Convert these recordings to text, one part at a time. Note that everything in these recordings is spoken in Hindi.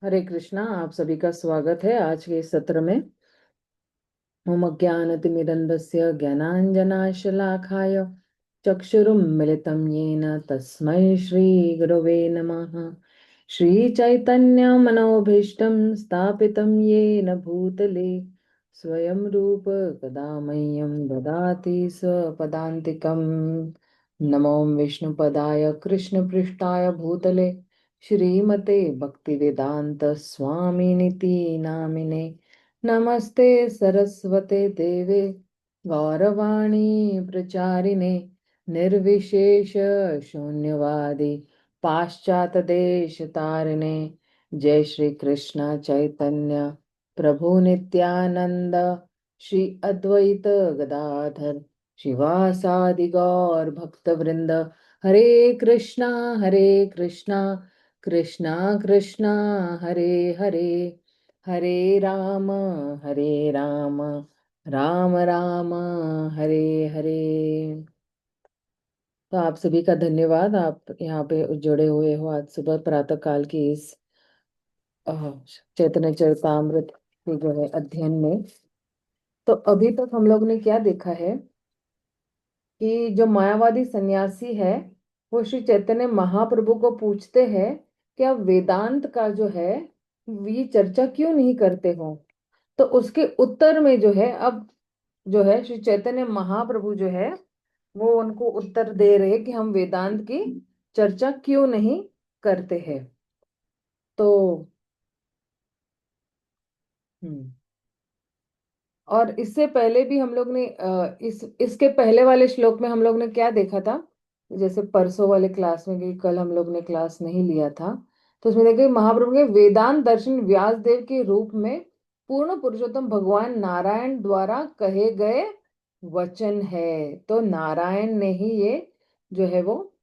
हरे कृष्णा। आप सभी का स्वागत है आज के इस सत्र में। ओम अज्ञानतिमिरन्धस्य ज्ञानाञ्जनाशलाखाय चक्षुरुन्मिलितं येन तस्मै श्रीगुरवे नमः। श्रीचैतन्यमनोभीष्टं स्थापितं येन भूतले स्वयं रूप कदा मह्यं ददाति स्वपदान्तिकम्। नमो विष्णुपदाय कृष्णपृष्ठाय भूतले श्रीमते भक्तिवेदांत स्वामिनिति नामिने। नमस्ते सरस्वते देवे गौरवाणी प्रचारिणे निर्विशेष शून्यवादी पाश्चात देश तारिणे। जय श्री कृष्ण चैतन्य प्रभु नित्यानंद श्री अद्वैत गदाधर शिवासादि गौर भक्त वृंद। हरे कृष्णा कृष्णा कृष्णा हरे हरे, हरे राम राम राम राम हरे हरे। तो आप सभी का धन्यवाद, आप यहाँ पे जुड़े हुए हो आज सुबह प्रातः काल की इस चैतन्य चरितामृत के जो है अध्ययन में। तो अभी तक हम लोग ने क्या देखा है कि जो मायावादी सन्यासी है वो श्री चैतन्य महाप्रभु को पूछते हैं कि आप वेदांत का जो है ये चर्चा क्यों नहीं करते हो। तो उसके उत्तर में जो है अब जो है श्री चैतन्य महाप्रभु जो है वो उनको उत्तर दे रहे कि हम वेदांत की चर्चा क्यों नहीं करते हैं। तो हम्म और इससे पहले भी हम लोग ने इसके पहले वाले श्लोक में हम लोग ने क्या देखा था, जैसे परसों वाले क्लास में, कि कल हम लोग ने क्लास नहीं लिया था। तो उसमें देखिए महाप्रभु के वेदांत दर्शन व्यास देव के रूप में पूर्ण पुरुषोत्तम भगवान नारायण द्वारा कहे गए वचन है। तो नारायण ने ही ये जो है वो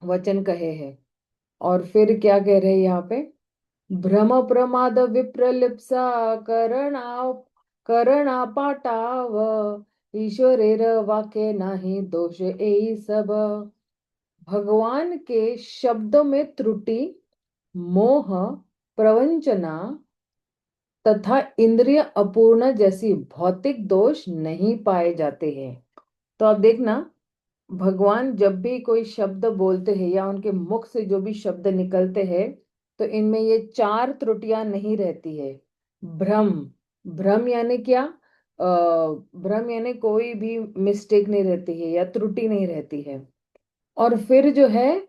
वचन कहे हैं। और फिर क्या कह रहे हैं यहाँ पे, भ्रम प्रमाद विप्रलिप्सा करणा करणापाटाव ईश्वरेर वाक्य नाही दोष एई सब। भगवान के शब्दों में त्रुटि, मोह, प्रवंचना तथा इंद्रिय अपूर्ण जैसी भौतिक दोष नहीं पाए जाते हैं। तो अब देखना, भगवान जब भी कोई शब्द बोलते हैं या उनके मुख से जो भी शब्द निकलते हैं तो इनमें ये चार त्रुटियां नहीं रहती है। भ्रम, भ्रम यानी क्या, भ्रम यानी कोई भी मिस्टेक नहीं रहती है या त्रुटि नहीं रहती है। और फिर जो है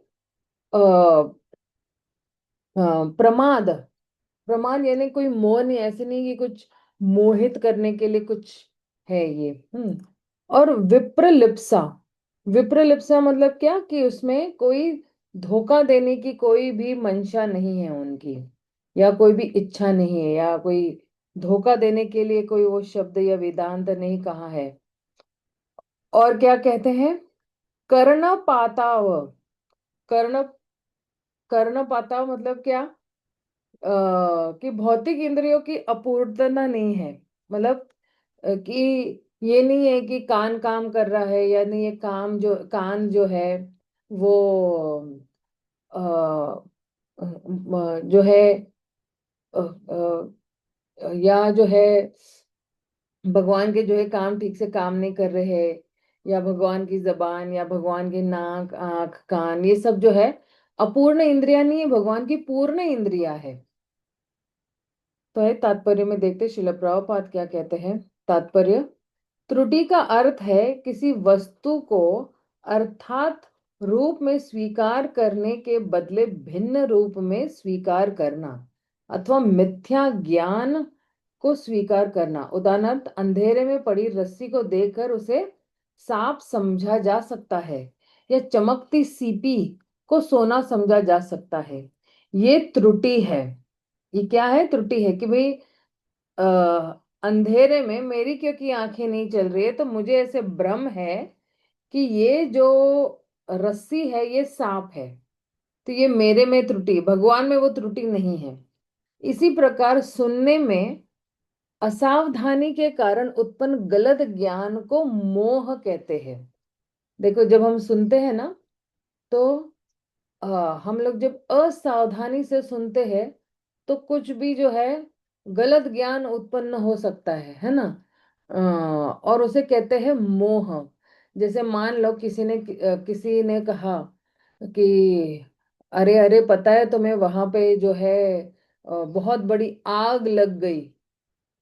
प्रमाद, प्रमाद यानी कोई मोह नहीं, ऐसे नहीं कि कुछ मोहित करने के लिए कुछ है ये। और विप्रलिप्सा, विप्रलिप्सा मतलब क्या कि उसमें कोई धोखा देने की कोई भी मंशा नहीं है उनकी, या कोई भी इच्छा नहीं है, या कोई धोखा देने के लिए कोई वो शब्द या वेदांत नहीं कहा है। और क्या कहते हैं, कर्ण पाताव, कर्ण, कर्ण पाताव मतलब क्या, कि भौतिक इंद्रियों की अपूर्णता नहीं है। मतलब कि ये नहीं है कि कान काम कर रहा है, यानी ये काम जो कान जो है वो अ, जो है या जो है भगवान के जो है काम ठीक से काम नहीं कर रहे हैं, या भगवान की जबान या भगवान के नाक आंख कान ये सब जो है अपूर्ण इंद्रिया नहीं है, भगवान की पूर्ण इंद्रिया है। तो है तात्पर्य में देखते शिल प्रभुपाद क्या कहते हैं। तात्पर्य, त्रुटि का अर्थ है किसी वस्तु को अर्थात रूप में स्वीकार करने के बदले भिन्न रूप में स्वीकार करना, अथवा मिथ्या ज्ञान को स्वीकार करना। उदाहरणार्थ, अंधेरे में पड़ी रस्सी को देखकर उसे सांप समझा जा सकता है, या चमकती सीपी को सोना समझा जा सकता है। ये त्रुटि है। ये क्या है, त्रुटि है कि भाई अंधेरे में मेरी क्योंकि आंखें नहीं चल रही है तो मुझे ऐसे भ्रम है कि ये जो रस्सी है ये सांप है। तो ये मेरे में त्रुटि, भगवान में वो त्रुटि नहीं है। इसी प्रकार सुनने में असावधानी के कारण उत्पन्न गलत ज्ञान को मोह कहते हैं। देखो जब हम सुनते हैं ना, तो हम लोग जब असावधानी से सुनते हैं तो कुछ भी जो है गलत ज्ञान उत्पन्न हो सकता है ना। और उसे कहते हैं मोह। जैसे मान लो किसी ने कहा कि अरे अरे पता है तुम्हें वहां पे जो है बहुत बड़ी आग लग गई।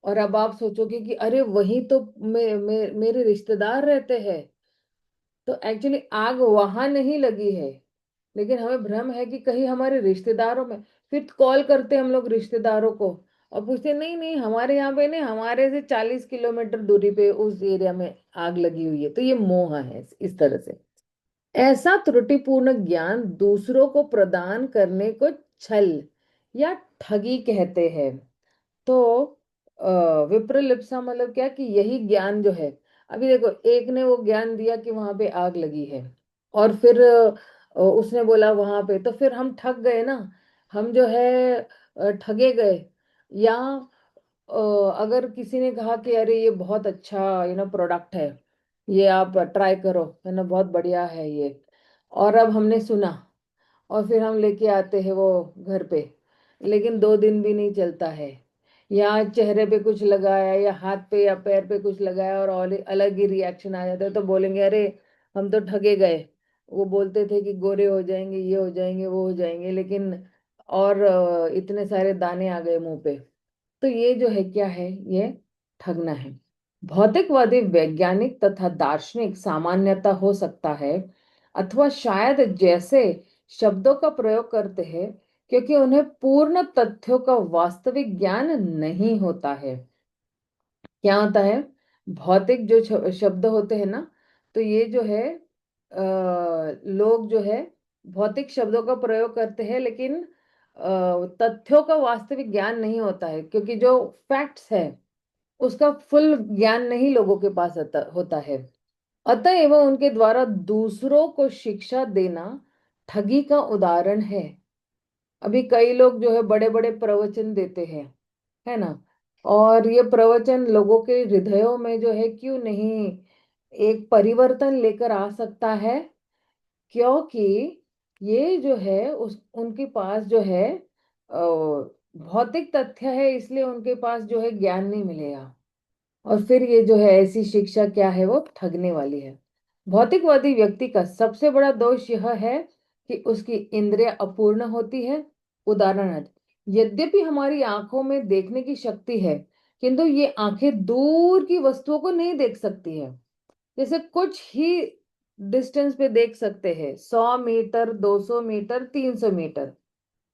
और अब आप सोचोगे कि अरे वहीं तो मेरे रिश्तेदार रहते हैं। तो एक्चुअली आग वहां नहीं लगी है, लेकिन हमें भ्रम है कि कहीं हमारे रिश्तेदारों में। फिर कॉल करते हम लोग रिश्तेदारों को और पूछते नहीं नहीं हमारे यहाँ पे नहीं, हमारे से 40 किलोमीटर दूरी पे उस एरिया में आग लगी हुई है। तो ये मोह है इस तरह से। ऐसा त्रुटिपूर्ण ज्ञान दूसरों को प्रदान करने को छल या ठगी कहते हैं। तो विप्रलिप्सा मतलब क्या कि यही ज्ञान जो है। अभी देखो एक ने वो ज्ञान दिया कि वहां पे आग लगी है, और फिर उसने बोला वहां पे, तो फिर हम ठग गए ना। हम जो है ठगे गए। या अ, अगर किसी ने कहा कि अरे ये बहुत अच्छा प्रोडक्ट है, ये आप ट्राई करो, है ना, बहुत बढ़िया है ये। और अब हमने सुना और फिर हम लेके आते हैं वो घर पे, लेकिन 2 दिन भी नहीं चलता है। या चेहरे पे कुछ लगाया या हाथ पे या पैर पे कुछ लगाया और अलग ही रिएक्शन आ जाता है, तो बोलेंगे अरे हम तो ठगे गए। वो बोलते थे कि गोरे हो जाएंगे, ये हो जाएंगे, वो हो जाएंगे, लेकिन और इतने सारे दाने आ गए मुंह पे। तो ये जो है क्या है, ये ठगना है। भौतिकवादी वैज्ञानिक तथा दार्शनिक सामान्यता हो सकता है, अथवा शायद जैसे शब्दों का प्रयोग करते हैं क्योंकि उन्हें पूर्ण तथ्यों का वास्तविक ज्ञान नहीं होता है। क्या होता है, भौतिक जो शब्द होते हैं ना, तो ये जो है लोग जो है भौतिक शब्दों का प्रयोग करते हैं, लेकिन तथ्यों का वास्तविक ज्ञान नहीं होता है, क्योंकि जो फैक्ट्स है उसका फुल ज्ञान नहीं लोगों के पास होता है। अतएव उनके द्वारा दूसरों को शिक्षा देना ठगी का उदाहरण है। अभी कई लोग जो है बड़े बड़े प्रवचन देते हैं, है ना, और ये प्रवचन लोगों के हृदयों में जो है क्यों नहीं एक परिवर्तन लेकर आ सकता है। क्योंकि ये जो है उस उनके पास जो है भौतिक तथ्य है, इसलिए उनके पास जो है ज्ञान नहीं मिलेगा। और फिर ये जो है ऐसी शिक्षा क्या है, वो ठगने वाली है। भौतिकवादी व्यक्ति का सबसे बड़ा दोष यह है कि उसकी इंद्रिय अपूर्ण होती है। उदाहरणार्थ, यद्यपि हमारी आंखों में देखने की शक्ति है, किंतु ये आंखें दूर की वस्तुओं को नहीं देख सकती है। जैसे कुछ ही डिस्टेंस पे देख सकते हैं, 100 मीटर, 200 मीटर, 300 मीटर,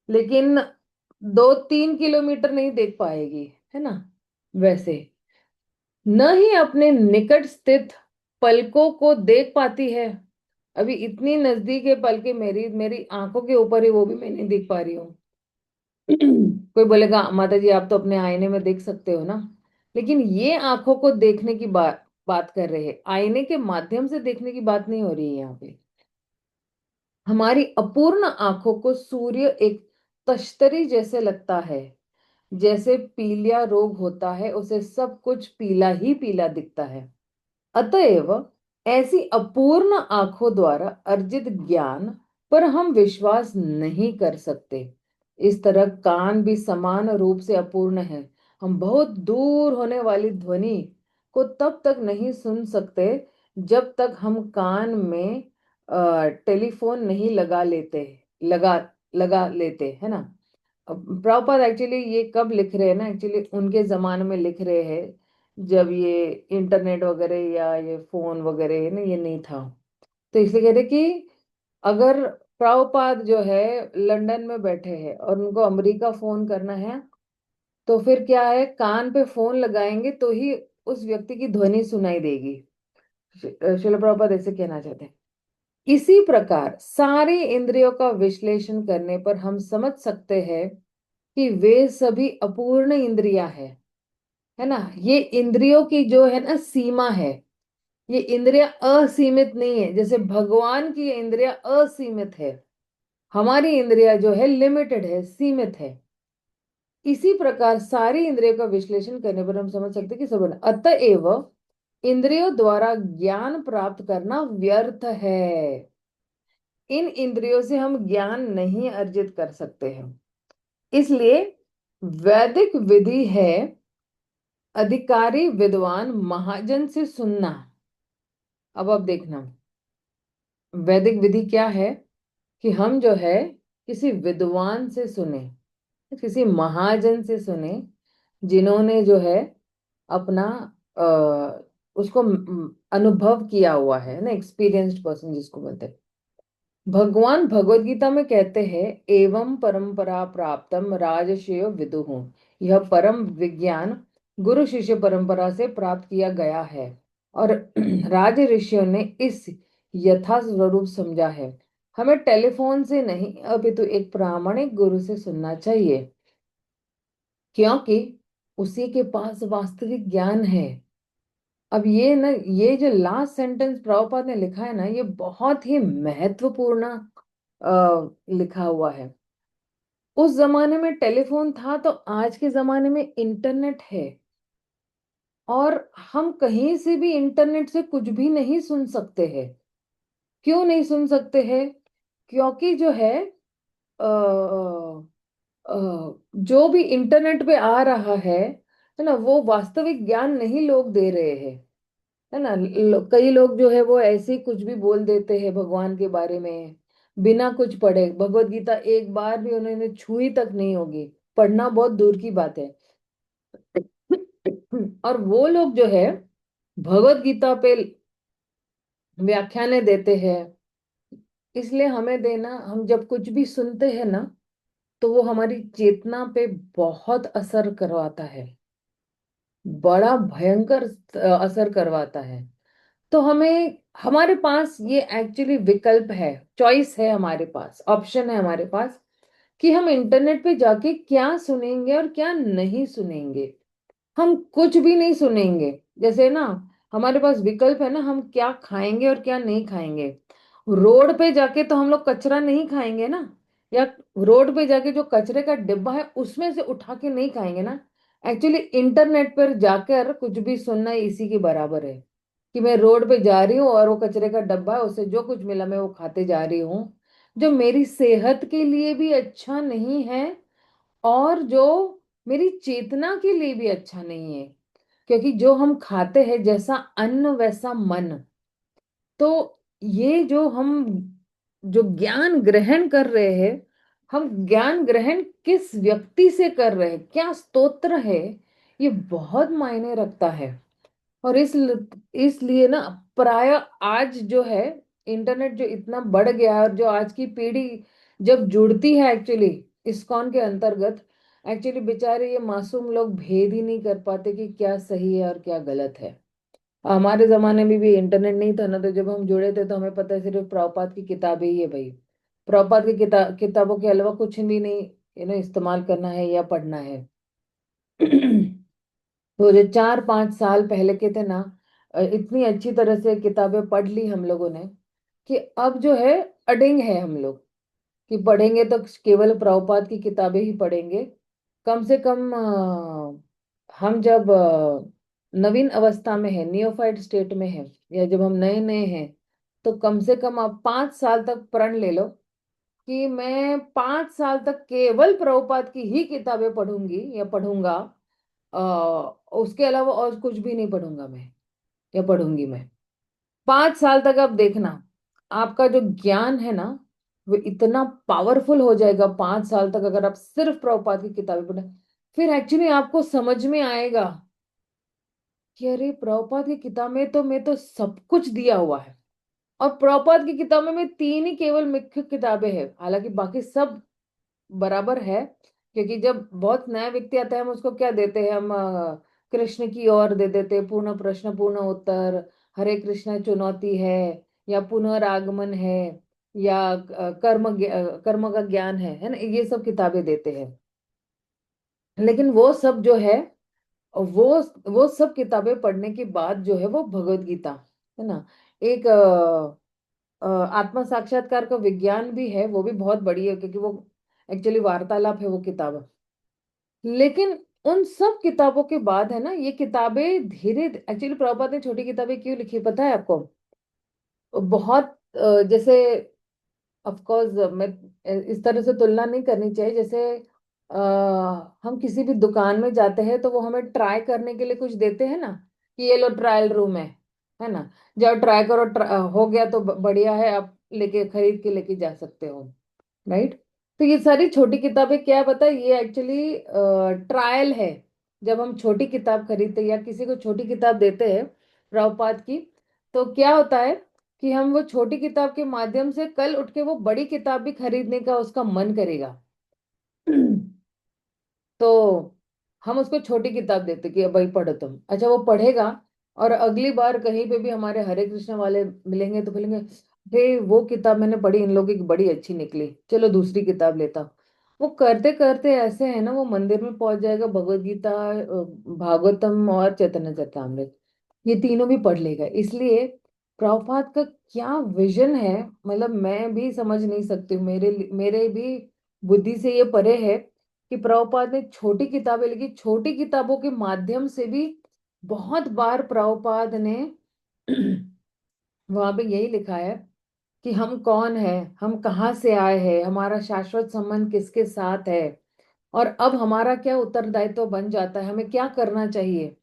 लेकिन 2-3 किलोमीटर नहीं देख पाएगी, है ना। वैसे न ही अपने निकट स्थित पलकों को देख पाती है। अभी इतनी नजदीक है पलके, मेरी मेरी आंखों के ऊपर है, वो भी मैं नहीं देख पा रही हूँ। कोई बोलेगा माता जी आप तो अपने आईने में देख सकते हो ना, लेकिन ये आंखों को देखने की बात बात कर रहे हैं, आईने के माध्यम से देखने की बात नहीं हो रही है यहाँ पे। हमारी अपूर्ण आंखों को सूर्य एक तश्तरी जैसे लगता है। जैसे पीलिया रोग होता है, उसे सब कुछ पीला ही पीला दिखता है। अतएव ऐसी अपूर्ण आंखों द्वारा अर्जित ज्ञान पर हम विश्वास नहीं कर सकते। इस तरह कान भी समान रूप से अपूर्ण है। हम बहुत दूर होने वाली ध्वनि को तब तक नहीं सुन सकते जब तक हम कान में टेलीफोन नहीं लगा लगा लेते, है ना। प्रभुपाद एक्चुअली ये कब लिख रहे हैं ना, एक्चुअली उनके जमाने में लिख रहे हैं जब ये इंटरनेट वगैरह या ये फोन वगैरह है ना, ये नहीं था। तो इसलिए कह रहे कि अगर प्रभुपाद जो है लंदन में बैठे हैं और उनको अमेरिका फोन करना है, तो फिर क्या है, कान पे फोन लगाएंगे तो ही उस व्यक्ति की ध्वनि सुनाई देगी। शिल प्रभुपाद ऐसे कहना चाहते हैं। इसी प्रकार सारी इंद्रियों का विश्लेषण करने पर हम समझ सकते हैं कि वे सभी अपूर्ण इंद्रियां है ना। ये इंद्रियों की जो है ना सीमा है, ये इंद्रियां असीमित नहीं है। जैसे भगवान की इंद्रियां असीमित है, हमारी इंद्रियां जो है लिमिटेड है, सीमित है। इसी प्रकार सारी इंद्रियों का विश्लेषण करने पर हम समझ सकते हैं कि सब, अतएव इंद्रियों द्वारा ज्ञान प्राप्त करना व्यर्थ है। इन इंद्रियों से हम ज्ञान नहीं अर्जित कर सकते हैं। इसलिए वैदिक विधि है अधिकारी विद्वान महाजन से सुनना। अब देखना, वैदिक विधि क्या है कि हम जो है किसी विद्वान से सुने, किसी महाजन से सुने, जिन्होंने जो है अपना उसको अनुभव किया हुआ है ना, एक्सपीरियंस्ड पर्सन जिसको बोलते हैं। भगवान भगवत गीता में कहते हैं, एवं परंपरा प्राप्तम राजर्षयो विदुः, यह परम विज्ञान गुरु शिष्य परंपरा से प्राप्त किया गया है और राज ऋषियों ने इस यथा स्वरूप समझा है। हमें टेलीफोन से नहीं अपितु एक प्रामाणिक गुरु से सुनना चाहिए, क्योंकि उसी के पास वास्तविक ज्ञान है। अब ये ना, ये जो लास्ट सेंटेंस प्रभुपाद ने लिखा है ना, ये बहुत ही महत्वपूर्ण लिखा हुआ है। उस जमाने में टेलीफोन था, तो आज के जमाने में इंटरनेट है, और हम कहीं से भी इंटरनेट से कुछ भी नहीं सुन सकते हैं। क्यों नहीं सुन सकते हैं? क्योंकि जो जो भी इंटरनेट पे आ रहा है ना, वो वास्तविक ज्ञान नहीं लोग दे रहे हैं, है ना। कई लोग जो है वो ऐसे ही कुछ भी बोल देते हैं भगवान के बारे में, बिना कुछ पढ़े। भगवत गीता एक बार भी उन्होंने छुई तक नहीं होगी, पढ़ना बहुत दूर की बात है। और वो लोग जो है भगवत गीता पे व्याख्याने देते हैं। इसलिए हमें देना, हम जब कुछ भी सुनते हैं ना, तो वो हमारी चेतना पे बहुत असर करवाता है, बड़ा भयंकर असर करवाता है। तो हमें, हमारे पास ये एक्चुअली विकल्प है, चॉइस है, हमारे पास ऑप्शन है हमारे पास, कि हम इंटरनेट पे जाके क्या सुनेंगे और क्या नहीं सुनेंगे। हम कुछ भी नहीं सुनेंगे, जैसे ना हमारे पास विकल्प है ना, हम क्या खाएंगे और क्या नहीं खाएंगे। रोड पे जाके तो हम लोग कचरा नहीं खाएंगे ना, या रोड पे जाके जो कचरे का डिब्बा है उसमें से उठा के नहीं खाएंगे ना। एक्चुअली इंटरनेट पर जाकर कुछ भी सुनना इसी के बराबर है, कि मैं रोड पे जा रही हूँ और वो कचरे का डब्बा है, उससे जो कुछ मिला मैं वो खाते जा रही हूँ, जो मेरी सेहत के लिए भी अच्छा नहीं है और जो मेरी चेतना के लिए भी अच्छा नहीं है। क्योंकि जो हम खाते हैं, जैसा अन्न वैसा मन। तो ये जो हम जो ज्ञान ग्रहण कर रहे हैं, हम ज्ञान ग्रहण किस व्यक्ति से कर रहे हैं, क्या स्तोत्र है, ये बहुत मायने रखता है। और इसलिए ना, प्राय आज जो है इंटरनेट जो इतना बढ़ गया है, और जो आज की पीढ़ी जब जुड़ती है एक्चुअली इस्कॉन के अंतर्गत, एक्चुअली बेचारे ये मासूम लोग भेद ही नहीं कर पाते कि क्या सही है और क्या गलत है। हमारे जमाने में भी इंटरनेट नहीं था ना, तो जब हम जुड़े थे तो हमें पता है सिर्फ प्रभुपाद की किताबें ही है भाई। प्रभुपाद की किताबों के अलावा कुछ भी नहीं इस्तेमाल करना है या पढ़ना है। तो जो 4-5 साल पहले के थे ना, इतनी अच्छी तरह से किताबें पढ़ ली हम लोगों ने, कि अब जो है अड़ेंग है हम लोग, कि पढ़ेंगे तो केवल प्रभुपाद की किताबें ही पढ़ेंगे। कम से कम हम जब नवीन अवस्था में है, नियोफाइट स्टेट में है, या जब हम नए नए हैं, तो कम से कम आप 5 साल तक प्रण ले लो कि मैं 5 साल तक केवल प्रभुपाद की ही किताबें पढ़ूंगी या पढ़ूंगा। उसके अलावा और कुछ भी नहीं पढ़ूंगा मैं या पढ़ूंगी मैं। 5 साल तक आप देखना, आपका जो ज्ञान है ना, वो इतना पावरफुल हो जाएगा 5 साल तक, अगर आप सिर्फ प्रभुपाद की किताबें पढ़ें। फिर एक्चुअली आपको समझ में आएगा कि अरे प्रभुपाद की किताब में तो मैं तो सब कुछ दिया हुआ है, और प्रभुपाद की किताबों में 3 ही केवल मुख्य किताबें हैं, हालांकि बाकी सब बराबर है। क्योंकि जब बहुत नया व्यक्ति आता है, हम उसको क्या देते हैं, हम कृष्ण की ओर दे देते हैं, पूर्ण प्रश्न पूर्ण उत्तर, हरे कृष्ण चुनौती है, या पुनरागमन है, या कर्म का ज्ञान है ना, ये सब किताबें देते हैं। लेकिन वो सब जो है, वो वो सब किताबें पढ़ने के बाद जो है वो भगवत गीता, है ना, एक आत्म साक्षात्कार का विज्ञान भी है, वो भी बहुत बड़ी है, क्योंकि वो एक्चुअली वार्तालाप है वो किताब। लेकिन उन सब किताबों के बाद है ना, ये किताबें धीरे, एक्चुअली प्रभुपाद ने छोटी किताबें क्यों लिखी पता है आपको? बहुत जैसे, ऑफ कोर्स मैं इस तरह से तुलना नहीं करनी चाहिए, जैसे हम किसी भी दुकान में जाते हैं तो वो हमें ट्राई करने के लिए कुछ देते हैं ना, कि ये लो ट्रायल रूम है ना। जब ट्राई करो, हो गया तो बढ़िया है, आप लेके खरीद के लेके जा सकते हो, राइट। तो ये सारी छोटी किताबें क्या है पता है, ये एक्चुअली ट्रायल है। जब हम छोटी किताब खरीदते हैं या किसी को छोटी किताब देते हैं प्रभुपाद की, तो क्या होता है कि हम वो छोटी किताब के माध्यम से कल उठ के वो बड़ी किताब भी खरीदने का उसका मन करेगा। तो हम उसको छोटी किताब देते कि भाई पढ़ो तुम, अच्छा वो पढ़ेगा। और अगली बार कहीं पे भी हमारे हरे कृष्ण वाले मिलेंगे तो बोलेंगे, अरे वो किताब मैंने पढ़ी, इन लोगों की बड़ी अच्छी निकली, चलो दूसरी किताब लेता हूँ। वो करते करते ऐसे है ना, वो मंदिर में पहुंच जाएगा, भगवत गीता, भागवतम और चैतन्य चरितमृत, ये तीनों भी पढ़ लेगा। इसलिए प्रभुपाद का क्या विजन है, मतलब मैं भी समझ नहीं सकती हूँ, मेरे भी बुद्धि से ये परे है कि प्रभुपाद ने छोटी किताबें लिखी। छोटी किताबों के माध्यम से भी बहुत बार प्रभुपाद ने वहां पे यही लिखा है कि हम कौन है, हम कहाँ से आए हैं, हमारा शाश्वत संबंध किसके साथ है, और अब हमारा क्या उत्तरदायित्व बन जाता है, हमें क्या करना चाहिए।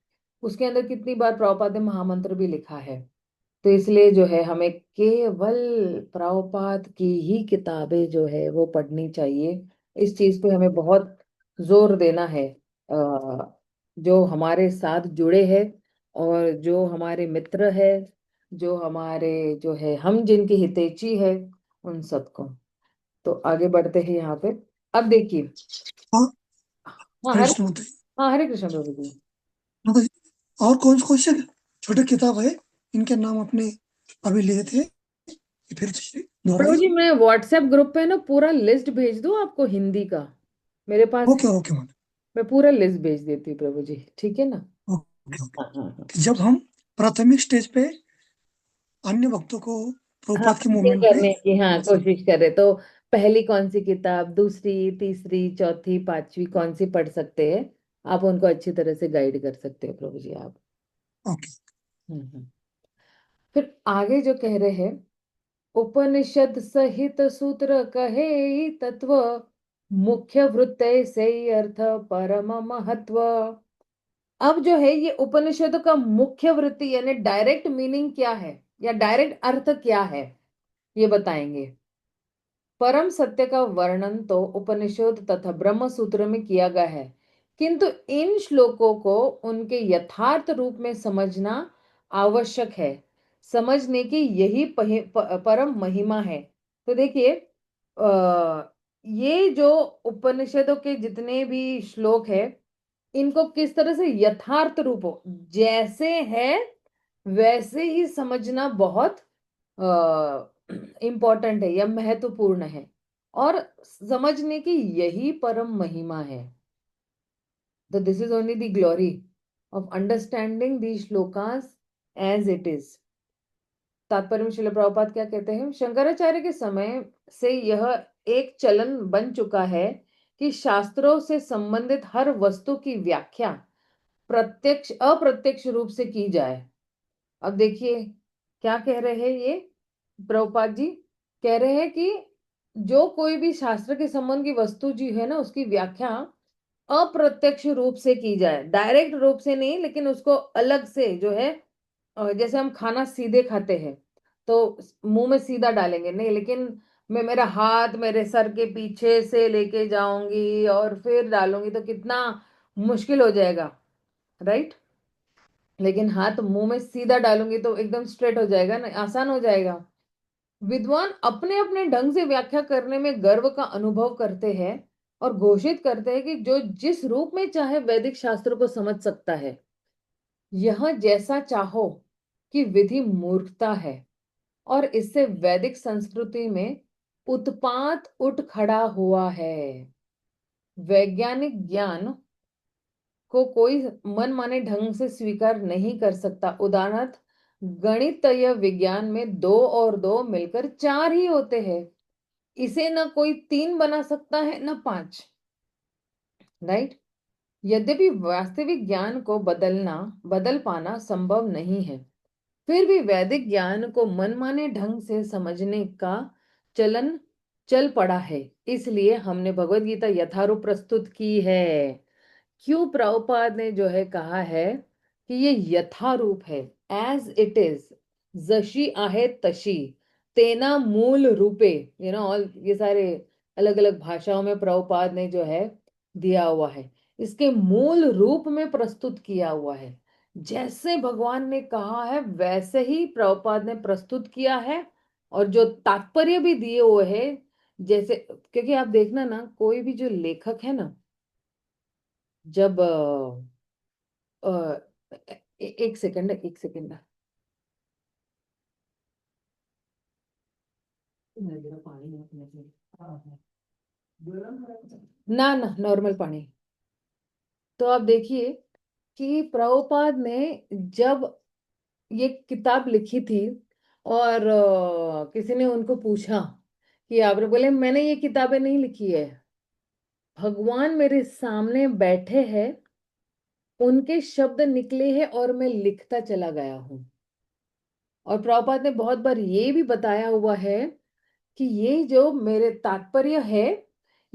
उसके अंदर कितनी बार प्रभुपाद ने महामंत्र भी लिखा है। तो इसलिए जो है हमें केवल प्रभुपाद की ही किताबें जो है वो पढ़नी चाहिए। इस चीज पे हमें बहुत जोर देना है। जो हमारे साथ जुड़े हैं और जो हमारे मित्र है, जो हमारे जो है हम जिनकी हितैषी है, उन सबको। तो आगे बढ़ते हैं यहाँ पे। अब देखिए। हाँ, हाँ हरे हरे, कृष्ण बताइए। हाँ हरे कृष्ण प्रभु जी। बताइए, और कौन कौन से छोटे किताब है, इनके नाम आपने अभी लिए थे, ये फिर से प्रभु दोहराइए। जी मैं व्हाट्सएप ग्रुप पे ना पूरा लिस्ट भेज दूँ आपको हिंदी का, मेरे पास है। Okay okay ma'am. मैं पूरा लिस्ट भेज देती हूँ प्रभु जी, ठीक है ना। Okay okay. हाँ हाँ हाँ। कि जब हम प्राथमिक स्टेज पे अन्य भक्तों को हाँ प्रभुपाद के प्रीचिंग मूवमेंट में करने की हाँ अच्छा। कोशिश करे तो पहली कौन सी किताब, दूसरी, तीसरी, चौथी, पांचवी कौन सी पढ़ सकते हैं, आप उनको अच्छी तरह से गाइड कर सकते हो प्रभु जी आप। ओके। हम्म। फिर आगे जो कह रहे हैं, उपनिषद सहित सूत्र कहे तत्व, मुख्य वृत्त से अर्थ परम महत्व। अब जो है ये उपनिषदों का मुख्य वृत्ति यानी डायरेक्ट मीनिंग क्या है, या डायरेक्ट अर्थ क्या है, ये बताएंगे। परम सत्य का वर्णन तो उपनिषद तथा ब्रह्म सूत्र में किया गया है, किंतु इन श्लोकों को उनके यथार्थ रूप में समझना आवश्यक है। समझने की यही परम महिमा है। तो देखिए, ये जो उपनिषदों के जितने भी श्लोक है, इनको किस तरह से यथार्थ रूप हो, जैसे है वैसे ही समझना बहुत इम्पोर्टेंट है या महत्वपूर्ण है, और समझने की यही परम महिमा है। तो this is only the glory of understanding the shlokas as it is. तात्पर्य में श्रील प्रभुपाद क्या कहते हैं, शंकराचार्य के समय से यह एक चलन बन चुका है कि शास्त्रों से संबंधित हर वस्तु की व्याख्या प्रत्यक्ष अप्रत्यक्ष रूप से की जाए। अब देखिए क्या कह रहे हैं ये प्रभुपाद जी, कह रहे हैं कि जो कोई भी शास्त्र के संबंध की वस्तु जी है ना, उसकी व्याख्या अप्रत्यक्ष रूप से की जाए, डायरेक्ट रूप से नहीं, लेकिन उसको अलग से जो है, जैसे हम खाना सीधे खाते हैं तो मुंह में सीधा डालेंगे नहीं, लेकिन मैं मेरा हाथ मेरे सर के पीछे से लेके जाऊंगी और फिर डालूंगी तो कितना मुश्किल हो जाएगा, राइट। लेकिन हाथ मुंह में सीधा डालूंगी तो एकदम स्ट्रेट हो जाएगा ना, आसान हो जाएगा। विद्वान अपने अपने ढंग से व्याख्या करने में गर्व का अनुभव करते हैं और घोषित करते हैं कि जो जिस रूप में चाहे वैदिक शास्त्र को समझ सकता है। यह जैसा चाहो कि विधि मूर्खता है, और इससे वैदिक संस्कृति में उत्पात उठ खड़ा हुआ है। वैज्ञानिक ज्ञान को कोई मन माने ढंग से स्वीकार नहीं कर सकता। उदाहरणार्थ, गणितीय विज्ञान में दो और दो मिलकर चार ही होते हैं, इसे न कोई तीन बना सकता है न पांच, राइट। यद्यपि वास्तविक ज्ञान को बदल पाना संभव नहीं है, फिर भी वैदिक ज्ञान को मनमाने ढंग से समझने का चलन चल पड़ा है, इसलिए हमने भगवत गीता यथारूप प्रस्तुत की है। क्यों प्रभुपाद ने जो है कहा है कि ये यथारूप है, एज इट इज, जशी आहे तशी, तेना मूल रूपे, ऑल ये सारे अलग अलग भाषाओं में प्रभुपाद ने जो है दिया हुआ है, इसके मूल रूप में प्रस्तुत किया हुआ है। जैसे भगवान ने कहा है वैसे ही प्रभुपाद ने प्रस्तुत किया है, और जो तात्पर्य भी दिए हुए हैं, जैसे, क्योंकि आप देखना ना, कोई भी जो लेखक है ना, जब अ, एक सेकंड, एक सेकंड, ना ना नॉर्मल पानी। तो आप देखिए कि प्रभुपाद ने जब ये किताब लिखी थी, और किसी ने उनको पूछा कि आपने, बोले मैंने ये किताबें नहीं लिखी है, भगवान मेरे सामने बैठे हैं, उनके शब्द निकले हैं और मैं लिखता चला गया हूं। और प्रभुपाद ने बहुत बार ये भी बताया हुआ है कि ये जो मेरे तात्पर्य है,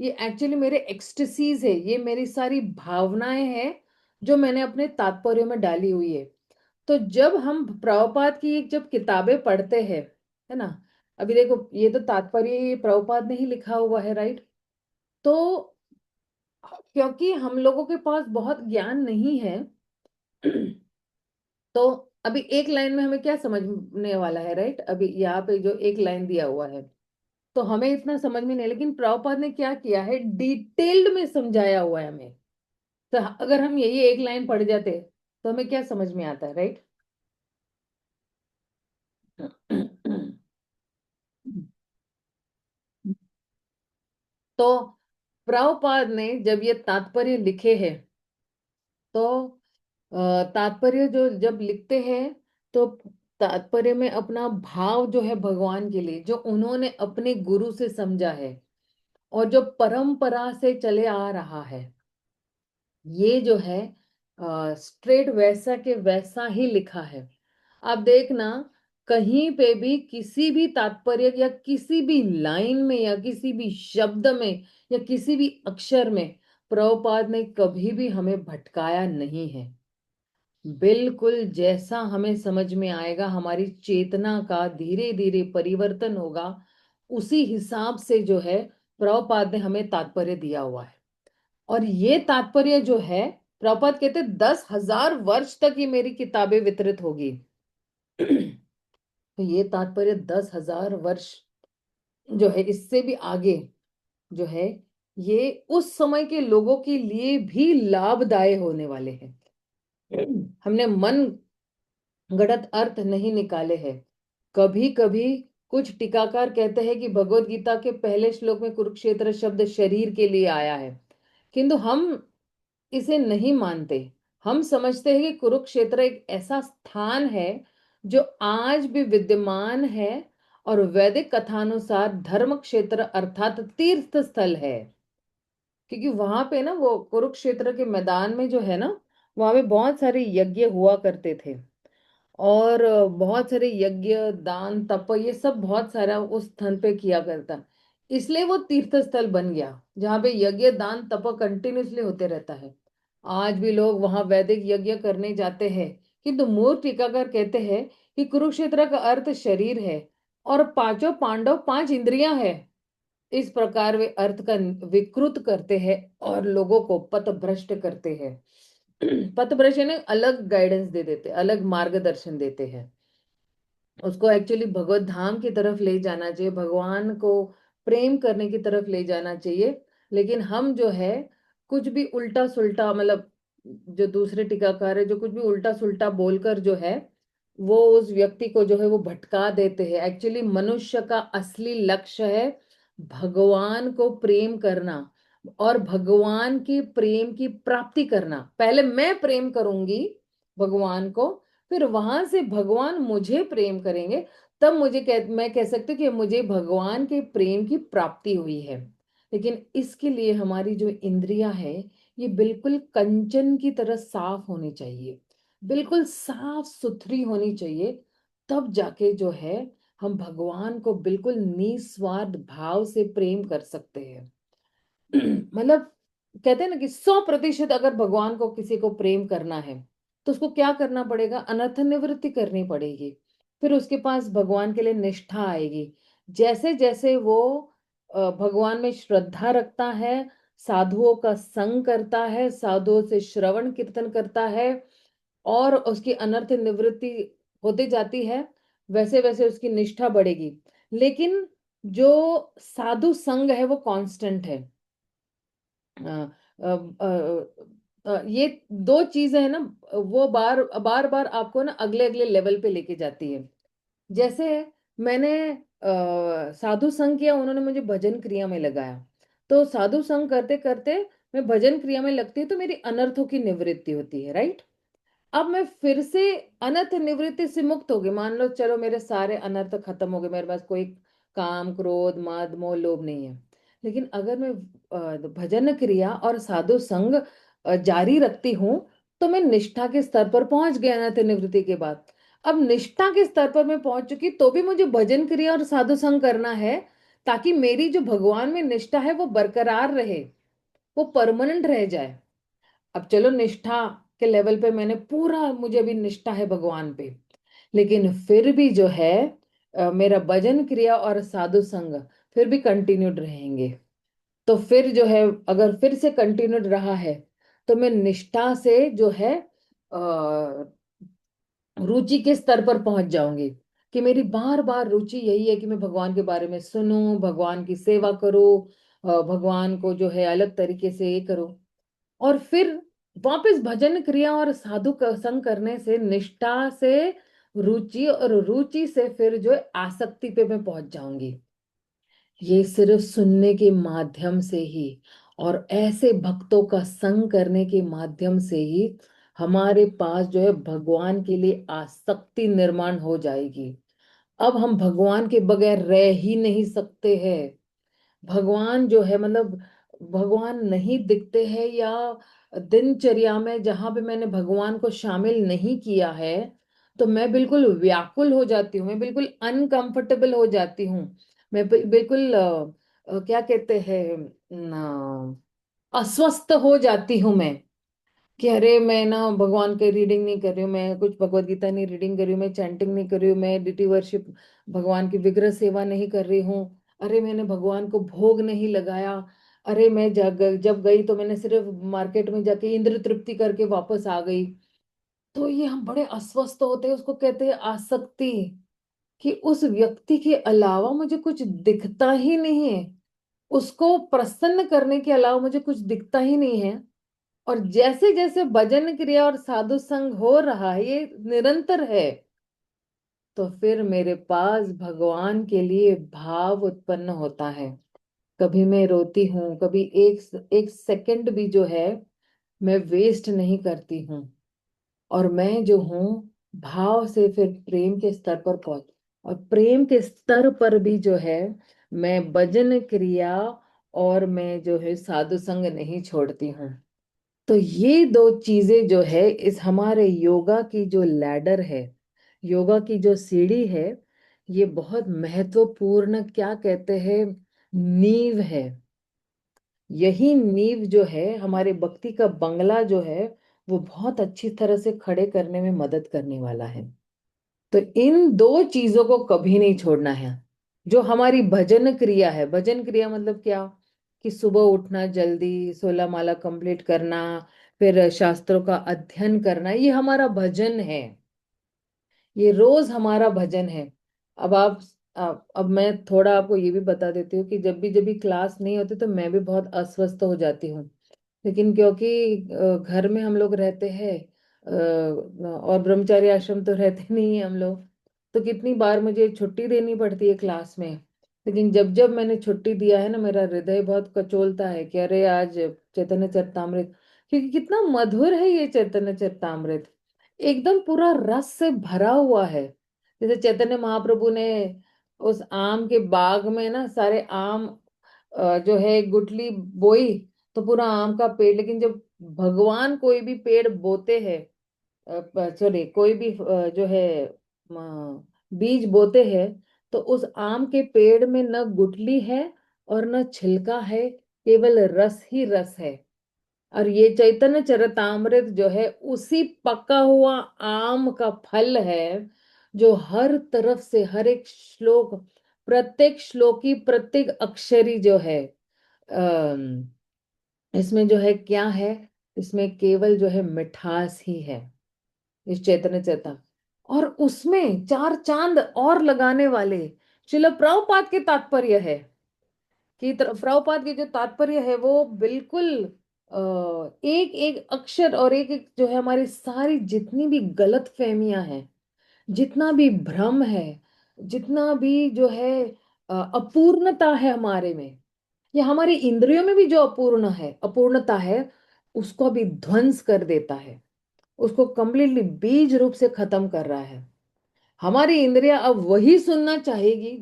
ये एक्चुअली मेरे एक्सटेसीज है, ये मेरी सारी भावनाएं हैं जो मैंने अपने तात्पर्य में डाली हुई है। तो जब हम प्रभुपाद की जब किताबें पढ़ते हैं, है ना, अभी देखो ये तो तात्पर्य ये प्रभुपाद ने ही लिखा हुआ है, राइट। तो क्योंकि हम लोगों के पास बहुत ज्ञान नहीं है, तो अभी एक लाइन में हमें क्या समझने वाला है, राइट, अभी यहाँ पे जो एक लाइन दिया हुआ है, तो हमें इतना समझ में नहीं, लेकिन प्रभुपाद ने क्या किया है, डिटेल्ड में समझाया हुआ है हमें। तो अगर हम यही एक लाइन पढ़ जाते तो हमें क्या समझ में आता है, राइट। तो प्रभुपाद ने जब ये तात्पर्य लिखे हैं, तो तात्पर्य जो जब लिखते हैं, तो तात्पर्य में अपना भाव जो है भगवान के लिए, जो उन्होंने अपने गुरु से समझा है और जो परंपरा से चले आ रहा है, ये जो है स्ट्रेट वैसा के वैसा ही लिखा है। आप देखना, कहीं पे भी किसी भी तात्पर्य या किसी भी लाइन में या किसी भी शब्द में या किसी भी अक्षर में प्रभुपाद ने कभी भी हमें भटकाया नहीं है। बिल्कुल जैसा हमें समझ में आएगा, हमारी चेतना का धीरे धीरे परिवर्तन होगा, उसी हिसाब से जो है प्रभुपाद ने हमें तात्पर्य दिया हुआ है। और ये तात्पर्य जो है, प्रभुपाद कहते 10,000 वर्ष तक ये मेरी किताबें वितरित होगी। तो ये तात्पर्य 10,000 वर्ष जो है, इससे भी आगे जो है, ये उस समय के लोगों के लिए भी लाभदायी होने वाले हैं। हमने मन गढ़ंत अर्थ नहीं निकाले हैं। कभी कभी कुछ टीकाकार कहते हैं कि भगवत गीता के पहले श्लोक में कुरुक्षेत्र शब्द शरीर के लिए आया है, किंतु हम इसे नहीं मानते। हम समझते हैं कि कुरुक्षेत्र एक ऐसा स्थान है जो आज भी विद्यमान है, और वैदिक कथानुसार धर्म क्षेत्र अर्थात तीर्थ स्थल है। क्योंकि वहां पे ना, वो कुरुक्षेत्र के मैदान में जो है ना, वहां पे बहुत सारे यज्ञ हुआ करते थे, और बहुत सारे यज्ञ दान तप ये सब बहुत सारा उस स्थान पे किया करता, इसलिए वो तीर्थ स्थल बन गया, जहाँ पे यज्ञ दान तप कंटिन्यूसली होते रहता है। आज भी लोग वहां वैदिक यज्ञ करने जाते हैं, किंतु मूल टीकाकार कहते हैं कि कुरुक्षेत्र का अर्थ शरीर है, और पांचों पांडव 5 इंद्रियां है। इस प्रकार वे अर्थ का विकृत करते हैं और लोगों को पथभ्रष्ट करते हैं। पथभ्रष्ट यानी अलग गाइडेंस दे देते, अलग मार्गदर्शन देते हैं। उसको एक्चुअली भगवत धाम की तरफ ले जाना चाहिए, भगवान को प्रेम करने की तरफ ले जाना चाहिए। लेकिन हम जो है कुछ भी उल्टा सुल्टा, मतलब जो दूसरे टीकाकार है जो कुछ भी उल्टा सुल्टा बोलकर जो है, वो उस व्यक्ति को जो है वो भटका देते हैं। एक्चुअली मनुष्य का असली लक्ष्य है भगवान को प्रेम करना, और भगवान की प्रेम की प्राप्ति करना। पहले मैं प्रेम करूंगी भगवान को, फिर वहां से भगवान मुझे प्रेम करेंगे, तब मैं कह सकती हूँ कि मुझे भगवान के प्रेम की प्राप्ति हुई है। लेकिन इसके लिए हमारी जो इंद्रियां है, ये बिल्कुल कंचन की तरह साफ होनी चाहिए, बिल्कुल साफ सुथरी होनी चाहिए, तब जाके जो है हम भगवान को बिल्कुल निस्वार्थ भाव से प्रेम कर सकते हैं। मतलब कहते हैं ना कि 100% अगर भगवान को किसी को प्रेम करना है तो उसको क्या करना पड़ेगा, अनर्थ निवृत्ति करनी पड़ेगी। फिर उसके पास भगवान के लिए निष्ठा आएगी। जैसे जैसे वो भगवान में श्रद्धा रखता है, साधुओं का संग करता है, साधुओं से श्रवण कीर्तन करता है, और उसकी अनर्थ निवृत्ति होती जाती है, वैसे वैसे उसकी निष्ठा बढ़ेगी। लेकिन जो साधु संग है वो कांस्टेंट है। अ, अ, ये दो चीजें है ना, वो बार बार बार आपको ना अगले अगले लेवल पे लेके जाती है। जैसे मैंने साधु संग किया, उन्होंने मुझे भजन क्रिया में लगाया, तो साधु संग करते करते मैं भजन क्रिया में लगती हूँ तो मेरी अनर्थों की निवृत्ति होती है, राइट। अब मैं फिर से अनर्थ निवृत्ति से मुक्त हो गई, मान लो चलो मेरे सारे अनर्थ खत्म हो गए, मेरे पास कोई काम क्रोध मद मोह लोभ नहीं है। लेकिन अगर मैं भजन क्रिया और साधु संग जारी रखती हूँ तो मैं निष्ठा के स्तर पर पहुंच गया अनर्थ निवृत्ति के बाद। अब निष्ठा के स्तर पर मैं पहुंच चुकी तो भी मुझे भजन क्रिया और साधु संग करना है, ताकि मेरी जो भगवान में निष्ठा है वो बरकरार रहे, वो परमानेंट रह जाए। अब चलो निष्ठा के लेवल पे मैंने पूरा, मुझे भी निष्ठा है भगवान पे, लेकिन फिर भी जो है मेरा भजन क्रिया और साधु संग फिर भी कंटिन्यूड रहेंगे। तो फिर जो है, अगर फिर से कंटिन्यूड रहा है तो मैं निष्ठा से जो है रुचि के स्तर पर पहुंच जाऊंगी, कि मेरी बार बार रुचि यही है कि मैं भगवान के बारे में सुनूं, भगवान की सेवा करूं, भगवान को जो है अलग तरीके से ये करूं। और फिर वापस भजन क्रिया और साधु का संग करने से निष्ठा से रुचि, और रुचि से फिर जो है आसक्ति पे मैं पहुंच जाऊंगी। ये सिर्फ सुनने के माध्यम से ही और ऐसे भक्तों का संग करने के माध्यम से ही हमारे पास जो है भगवान के लिए आसक्ति निर्माण हो जाएगी। अब हम भगवान के बगैर रह ही नहीं सकते हैं। भगवान जो है मतलब भगवान नहीं दिखते हैं, या दिनचर्या में जहां पे मैंने भगवान को शामिल नहीं किया है तो मैं बिल्कुल व्याकुल हो जाती हूँ, मैं बिल्कुल अनकंफर्टेबल हो जाती हूँ। मैं बिल्कुल क्या कहते हैं, अस्वस्थ हो जाती हूँ मैं, कि अरे मैं ना भगवान की रीडिंग नहीं कर रही हूँ, मैं कुछ भगवत गीता नहीं रीडिंग कर रही हूँ, मैं चैंटिंग नहीं कर रही हूँ, मैं डिटी वर्शिप भगवान की विग्रह सेवा नहीं कर रही हूँ, अरे मैंने भगवान को भोग नहीं लगाया, अरे मैं जब गई तो मैंने सिर्फ मार्केट में जाके इंद्र तृप्ति करके वापस आ गई। तो ये हम बड़े अस्वस्थ होते हैं, उसको कहते हैं आसक्ति, कि उस व्यक्ति के अलावा मुझे कुछ दिखता ही नहीं है, उसको प्रसन्न करने के अलावा मुझे कुछ दिखता ही नहीं है। और जैसे जैसे भजन क्रिया और साधु संग हो रहा है, ये निरंतर है, तो फिर मेरे पास भगवान के लिए भाव उत्पन्न होता है। कभी मैं रोती हूँ, कभी एक एक सेकंड भी जो है मैं वेस्ट नहीं करती हूँ, और मैं जो हूँ भाव से फिर प्रेम के स्तर पर पहुंच, और प्रेम के स्तर पर भी जो है मैं भजन क्रिया और मैं जो है साधु संग नहीं छोड़ती हूँ। तो ये दो चीजें जो है इस हमारे योगा की जो लैडर है, योगा की जो सीढ़ी है, ये बहुत महत्वपूर्ण क्या कहते हैं, नींव है। यही नींव जो है हमारे भक्ति का बंगला जो है वो बहुत अच्छी तरह से खड़े करने में मदद करने वाला है। तो इन दो चीजों को कभी नहीं छोड़ना है। जो हमारी भजन क्रिया है, भजन क्रिया मतलब क्या, कि सुबह उठना, जल्दी 16 माला कंप्लीट करना, फिर शास्त्रों का अध्ययन करना, ये हमारा भजन है, ये रोज हमारा भजन है। अब अब मैं थोड़ा आपको ये भी बता देती हूँ कि जब भी क्लास नहीं होती तो मैं भी बहुत अस्वस्थ हो जाती हूँ। लेकिन क्योंकि घर में हम लोग रहते हैं, और ब्रह्मचारी आश्रम तो रहते नहीं है हम लोग, तो कितनी बार मुझे छुट्टी देनी पड़ती है क्लास में। लेकिन जब जब मैंने छुट्टी दिया है ना, मेरा हृदय बहुत कचोलता है कि अरे आज चैतन्य चरितामृत, क्योंकि कितना मधुर है ये चैतन्य चरितामृत, एकदम पूरा रस से भरा हुआ है। जैसे चैतन्य महाप्रभु ने उस आम के बाग में ना सारे आम जो है गुठली बोई तो पूरा आम का पेड़, लेकिन जब भगवान कोई भी पेड़ बोते हैं, सॉरी कोई भी जो है बीज बोते हैं, तो उस आम के पेड़ में न गुठली है और न छिलका है, केवल रस ही रस है। और ये चैतन्य चरितामृत जो है उसी पका हुआ आम का फल है, जो हर तरफ से हर एक श्लोक, प्रत्येक श्लोक की प्रत्येक अक्षरी जो है, इसमें जो है क्या है, इसमें केवल जो है मिठास ही है, इस चैतन्य चेता। और उसमें चार चांद और लगाने वाले श्रील प्रभुपाद के तात्पर्य है कि प्रभुपाद के जो तात्पर्य है वो बिल्कुल एक एक अक्षर और एक एक जो है हमारी सारी जितनी भी गलत फहमियां हैं, जितना भी भ्रम है, जितना भी जो है अपूर्णता है हमारे में, या हमारी इंद्रियों में भी जो अपूर्णता है, उसको भी ध्वंस कर देता है, उसको कंप्लीटली बीज रूप से खत्म कर रहा है। हमारी इंद्रियां अब वही सुनना चाहेगी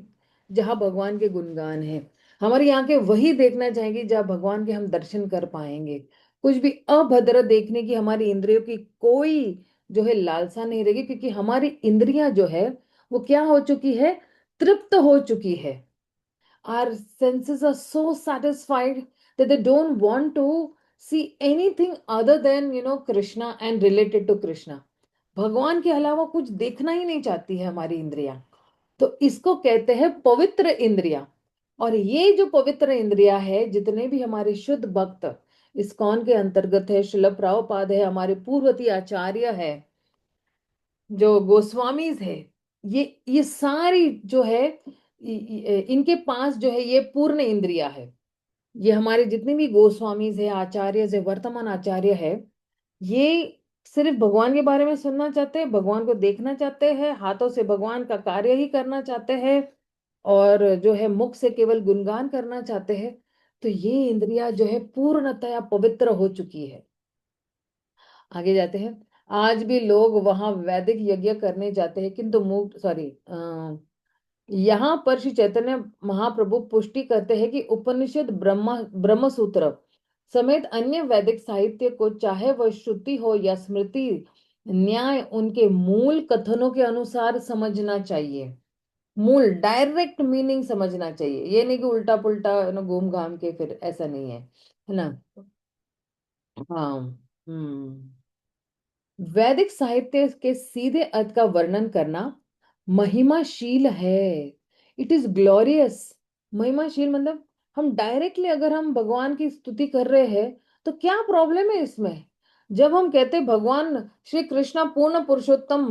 जहां भगवान के गुणगान है, हमारी आंखें वही देखना चाहेगी जहां भगवान के हम दर्शन कर पाएंगे। कुछ भी अभद्र देखने की हमारी इंद्रियों की कोई जो है लालसा नहीं रहेगी, क्योंकि हमारी इंद्रियां जो है वो क्या हो चुकी है, तृप्त हो चुकी है। Our senses are so satisfied that they don't want to see anything other than Krishna and related to Krishna. भगवान के अलावा कुछ देखना ही नहीं चाहती है हमारी इंद्रियां। तो इसको कहते हैं पवित्र इंद्रिया। और ये जो पवित्र इंद्रिया है, जितने भी हमारे शुद्ध भक्त इस्कॉन के अंतर्गत है, शिल प्रभुपाद है, हमारे पूर्वती आचार्य है, जो गोस्वामीज है, ये सारी जो है इनके पास जो है ये पूर्ण इंद्रिया है। ये हमारे जितने भी गोस्वामीज है, आचार्य है, वर्तमान आचार्य है, ये सिर्फ भगवान के बारे में सुनना चाहते हैं, भगवान को देखना चाहते हैं, हाथों से भगवान का कार्य ही करना चाहते हैं, और जो है मुख से केवल गुणगान करना चाहते हैं। तो ये इंद्रिया जो है पूर्णतया पवित्र हो चुकी है। आगे जाते हैं। आज भी लोग वहां वैदिक यज्ञ करने जाते हैं, किंतु मुक्त सॉरी यहाँ पर श्री चैतन्य महाप्रभु पुष्टि करते हैं कि उपनिषद ब्रह्म सूत्र समेत अन्य वैदिक साहित्य को, चाहे वह श्रुति हो या स्मृति, न्याय उनके मूल कथनों के अनुसार समझना चाहिए। मूल डायरेक्ट मीनिंग समझना चाहिए, ये नहीं कि उल्टा पुल्टा घूम घाम के, फिर ऐसा नहीं है ना। हाँ। वैदिक साहित्य के सीधे अर्थ का वर्णन करना महिमाशील है। It is glorious. महिमाशील मतलब हम डायरेक्टली अगर हम भगवान की स्तुति कर रहे हैं तो क्या प्रॉब्लम है इसमें। जब हम कहते हैं भगवान श्री कृष्णा पूर्ण पुरुषोत्तम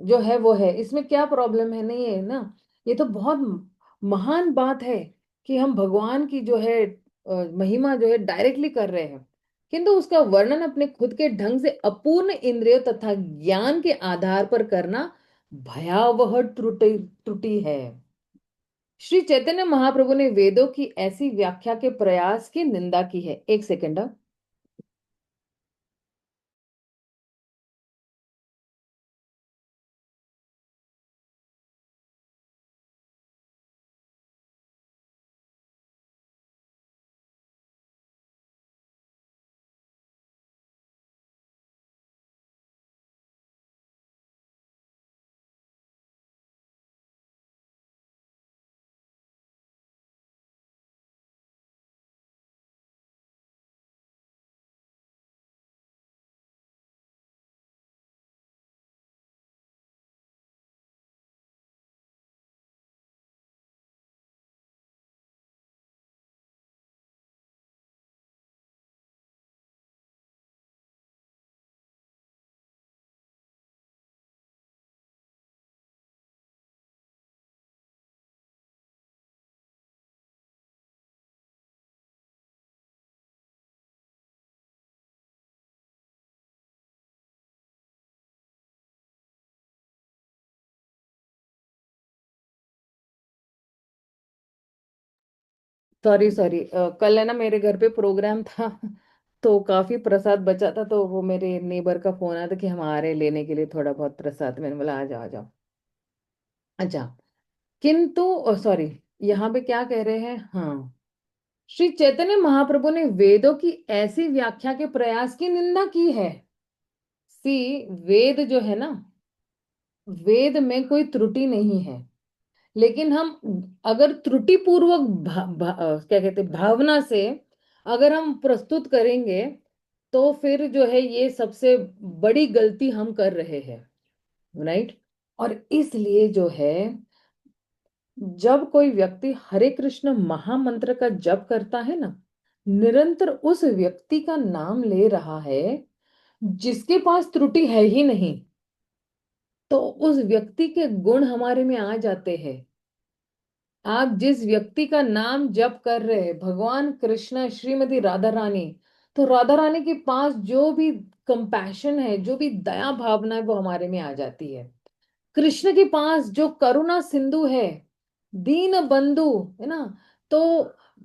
जो है वो है, इसमें क्या प्रॉब्लम है, नहीं है ना। ये तो बहुत महान बात है कि हम भगवान की जो है महिमा जो है डायरेक्टली कर रहे हैं, किंतु उसका वर्णन अपने खुद के ढंग से अपूर्ण इंद्रियों तथा ज्ञान के आधार पर करना भयावह त्रुटि त्रुटि है। श्री चैतन्य महाप्रभु ने वेदों की ऐसी व्याख्या के प्रयास की निंदा की है। एक सेकंड। सॉरी सॉरी, कल है ना मेरे घर पे प्रोग्राम था तो काफी प्रसाद बचा था, तो वो मेरे नेबर का फोन आया था कि हम आ रहे हैं लेने के लिए थोड़ा बहुत प्रसाद। मैंने बोला आ जाओ आ जाओ। अच्छा, किंतु सॉरी, यहाँ पे क्या कह रहे हैं, हाँ। श्री चैतन्य महाप्रभु ने वेदों की ऐसी व्याख्या के प्रयास की निंदा की है। सी, वेद जो है ना, वेद में कोई त्रुटि नहीं है। लेकिन हम अगर त्रुटिपूर्वक क्या कहते हैं, भावना से अगर हम प्रस्तुत करेंगे, तो फिर जो है ये सबसे बड़ी गलती हम कर रहे हैं, राइट। और इसलिए जो है, जब कोई व्यक्ति हरे कृष्ण महामंत्र का जप करता है ना, निरंतर उस व्यक्ति का नाम ले रहा है जिसके पास त्रुटि है ही नहीं, तो उस व्यक्ति के गुण हमारे में आ जाते हैं। आप जिस व्यक्ति का नाम जप कर रहे हैं, भगवान कृष्ण, श्रीमती राधा रानी, तो राधा रानी के पास जो भी कंपैशन है, जो भी दया भावना है, वो हमारे में आ जाती है। कृष्ण के पास जो करुणा सिंधु है, दीन बंधु, है ना, तो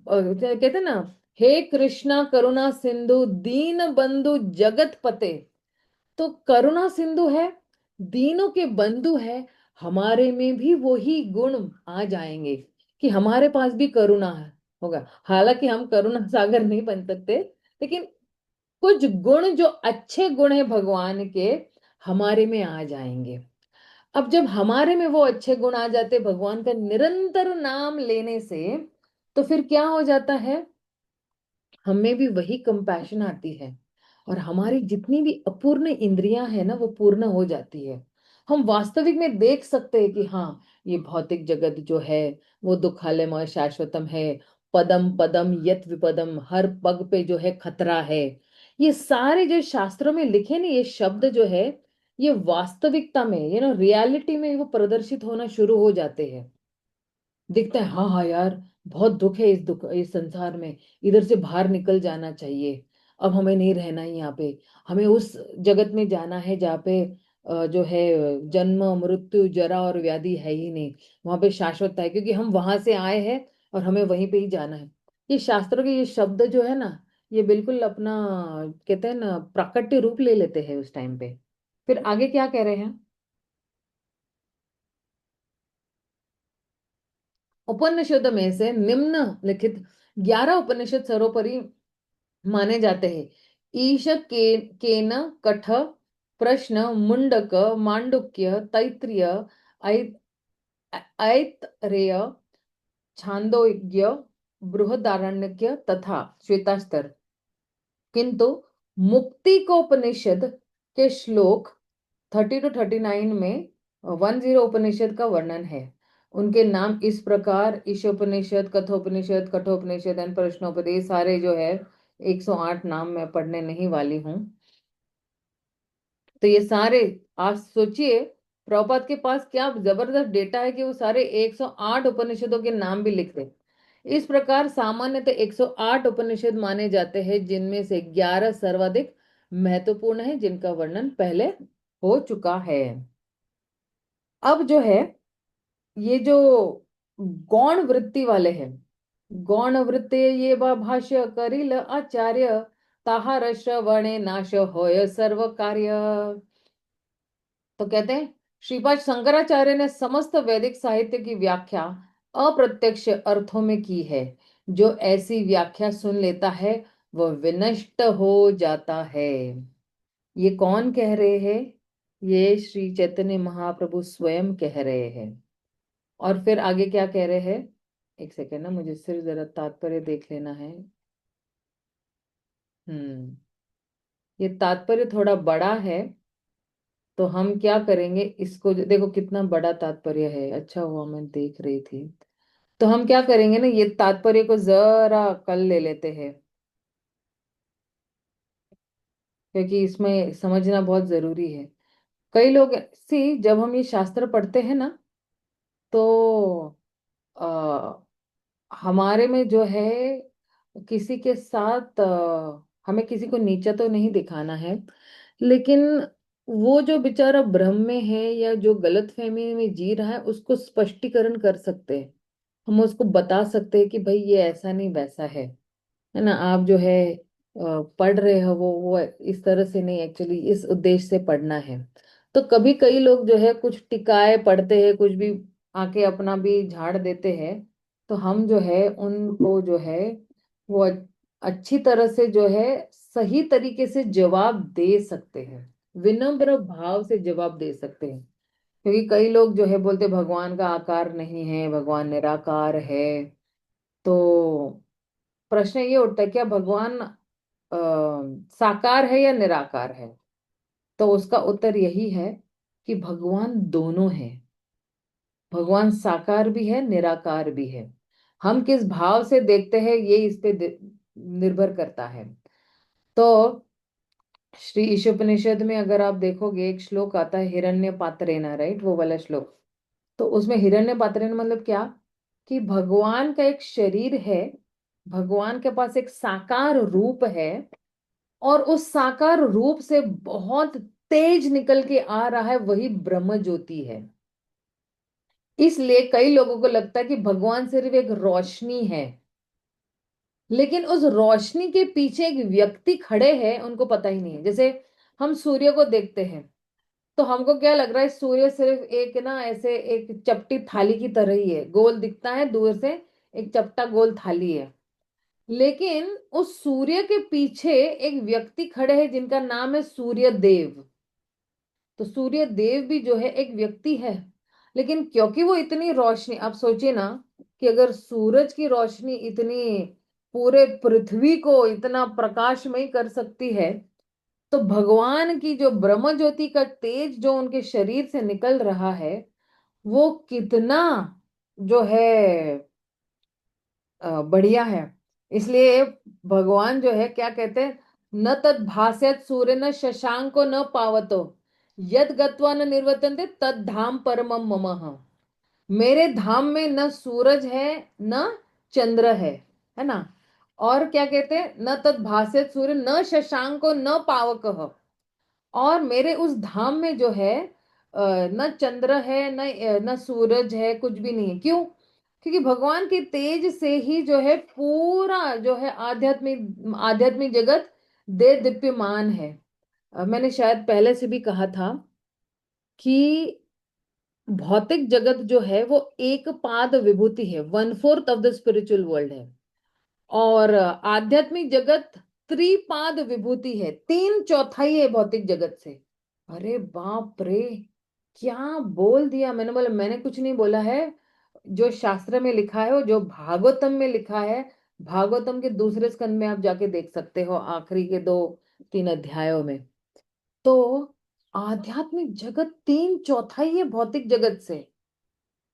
कहते हैं ना, हे कृष्णा करुणा सिंधु दीन बंधु जगत पते। तो करुणा सिंधु है, दीनों के बंधु है, हमारे में भी वही गुण आ जाएंगे कि हमारे पास भी करुणा है, होगा। हालांकि हम करुणा सागर नहीं बन सकते, लेकिन कुछ गुण जो अच्छे गुण है भगवान के, हमारे में आ जाएंगे। अब जब हमारे में वो अच्छे गुण आ जाते भगवान का निरंतर नाम लेने से, तो फिर क्या हो जाता है, हमें भी वही कंपैशन आती है, और हमारी जितनी भी अपूर्ण इंद्रियां है ना, वो पूर्ण हो जाती है। हम वास्तविक में देख सकते हैं कि हाँ, ये भौतिक जगत जो है वो दुखालयमय शाश्वतम है। पदम पदम यत विपदम, हर पग पे जो है खतरा है। ये सारे जो शास्त्रों में लिखे ना ये शब्द जो है, ये वास्तविकता में, रियलिटी में वो प्रदर्शित होना शुरू हो जाते हैं। दिखता है, हाँ हाँ यार, बहुत दुख है इस संसार में, इधर से बाहर निकल जाना चाहिए। अब हमें नहीं रहना है यहाँ पे, हमें उस जगत में जाना है जहाँ पे जो है जन्म मृत्यु जरा और व्याधि है ही नहीं, वहां पे शाश्वत है, क्योंकि हम वहां से आए हैं और हमें वहीं पे ही जाना है। ये शास्त्रों के ये शब्द जो है ना, ये बिल्कुल अपना, कहते हैं ना, प्राकट्य रूप ले लेते हैं उस टाइम पे। फिर आगे क्या कह रहे हैं, उपनिषद में से निम्नलिखित 11 उपनिषद सर्वोपरि माने जाते हैं। ईश केन कठ, प्रश्न, मुंडक, मांडुक्य, तैत्तिरीय, ऐतरेय, छांदोग्य, बृहदारण्यक तथा श्वेतास्तर। किंतु मुक्तिकोपनिषद के श्लोक 30 to 39 में 10 उपनिषद का वर्णन है। उनके नाम इस प्रकार, ईशोपनिषद, कठोपनिषद, कठोपनिषद एंड प्रश्नोपदेश, सारे जो है 108 नाम मैं पढ़ने नहीं वाली हूँ। तो ये सारे, आप सोचिए, प्रभुपाद के पास क्या जबरदस्त डेटा है कि वो सारे 108 उपनिषदों के नाम भी लिख दे। इस प्रकार सामान्यतः 108 उपनिषद माने जाते हैं, जिनमें से 11 सर्वाधिक महत्वपूर्ण है, जिनका वर्णन पहले हो चुका है। अब जो है, ये जो गौण वृत्ति वाले हैं, गौण वृत्ति ये भाष्य करिल आचार्य, ताहार श्रवणे नाश होय सर्व कार्य। तो कहते हैं, श्रीपाद शंकराचार्य ने समस्त वैदिक साहित्य की व्याख्या अप्रत्यक्ष अर्थों में की है। जो ऐसी व्याख्या सुन लेता है वह विनष्ट हो जाता है। ये कौन कह रहे हैं, ये श्री चैतन्य महाप्रभु स्वयं कह रहे हैं। और फिर आगे क्या कह रहे हैं, एक सेकेंड ना, मुझे सिर्फ जरा तात्पर्य देख लेना है। हम्म ये तात्पर्य थोड़ा बड़ा है, तो हम क्या करेंगे, इसको देखो कितना बड़ा तात्पर्य है, अच्छा हुआ मैं देख रही थी। तो हम क्या करेंगे ना, ये तात्पर्य को जरा कल ले लेते हैं, क्योंकि इसमें समझना बहुत जरूरी है। कई लोग सी, जब हम ये शास्त्र पढ़ते हैं ना, तो हमारे में जो है, किसी के साथ हमें किसी को नीचा तो नहीं दिखाना है, लेकिन वो जो बेचारा भ्रम में है या जो गलत फहमी में जी रहा है, उसको स्पष्टीकरण कर सकते हैं। हम उसको बता सकते हैं कि भाई ये ऐसा नहीं वैसा है ना, आप जो है पढ़ रहे हो वो इस तरह से नहीं, एक्चुअली इस उद्देश्य से पढ़ना है। तो कभी कई लोग जो है कुछ टिकाए पढ़ते हैं, कुछ भी आके अपना भी झाड़ देते हैं, तो हम जो है उनको जो है वो अच्छी तरह से जो है सही तरीके से जवाब दे सकते हैं, विनम्र भाव से जवाब दे सकते हैं। क्योंकि कई लोग जो है बोलते भगवान का आकार नहीं है, भगवान निराकार है। तो प्रश्न ये उठता है, क्या भगवान साकार है या निराकार है? तो उसका उत्तर यही है कि भगवान दोनों है। भगवान साकार भी है, निराकार भी है। हम किस भाव से देखते हैं ये इस पे निर्भर करता है। तो श्री ईशोपनिषद में अगर आप देखोगे, एक श्लोक आता है हिरण्य पात्रेना, राइट, वो वाला श्लोक। तो उसमें हिरण्य पात्रेना मतलब क्या, कि भगवान का एक शरीर है, भगवान के पास एक साकार रूप है, और उस साकार रूप से बहुत तेज निकल के आ रहा है, वही ब्रह्म ज्योति है। इसलिए कई लोगों को लगता है कि भगवान सिर्फ एक रोशनी है, लेकिन उस रोशनी के पीछे एक व्यक्ति खड़े हैं, उनको पता ही नहीं है। जैसे हम सूर्य को देखते हैं, तो हमको क्या लग रहा है, सूर्य सिर्फ एक ना ऐसे एक चपटी थाली की तरह ही है, गोल दिखता है दूर से, एक चपटा गोल थाली है। लेकिन उस सूर्य के पीछे एक व्यक्ति खड़े हैं जिनका नाम है सूर्य देव। तो सूर्य देव भी जो है एक व्यक्ति है। लेकिन क्योंकि वो इतनी रोशनी, आप सोचिए ना, कि अगर सूरज की रोशनी इतनी पूरे पृथ्वी को इतना प्रकाशमय कर सकती है, तो भगवान की जो ब्रह्म ज्योति का तेज जो उनके शरीर से निकल रहा है, वो कितना जो है बढ़िया है। इसलिए भगवान जो है क्या कहते हैं, न तद भास्यत सूर्य न शशांको न पावतो, यद गत्वा न निर्वर्तन्ते तद धाम परमम मम। मेरे धाम में न सूरज है, न चंद्र है ना। और क्या कहते हैं, न तद भास्यत सूर्य न शशांको न पावक। और मेरे उस धाम में जो है न चंद्र है, न सूरज है, कुछ भी नहीं है। क्यों? क्योंकि भगवान के तेज से ही जो है पूरा जो है आध्यात्मिक आध्यात्मिक जगत दे दीप्यमान है। मैंने शायद पहले से भी कहा था कि भौतिक जगत जो है वो एक पाद विभूति है, 1/4 ऑफ द स्पिरिचुअल वर्ल्ड है। और आध्यात्मिक जगत त्रिपाद विभूति है, 3/4 है भौतिक जगत से। अरे बाप रे, क्या बोल दिया मैंने! बोला, मैंने कुछ नहीं बोला है, जो शास्त्र में लिखा है, वो जो भागवतम में लिखा है। भागवतम के दूसरे स्कंद में आप जाके देख सकते हो, आखिरी के 2-3 अध्यायों में। तो आध्यात्मिक जगत 3/4 है भौतिक जगत से।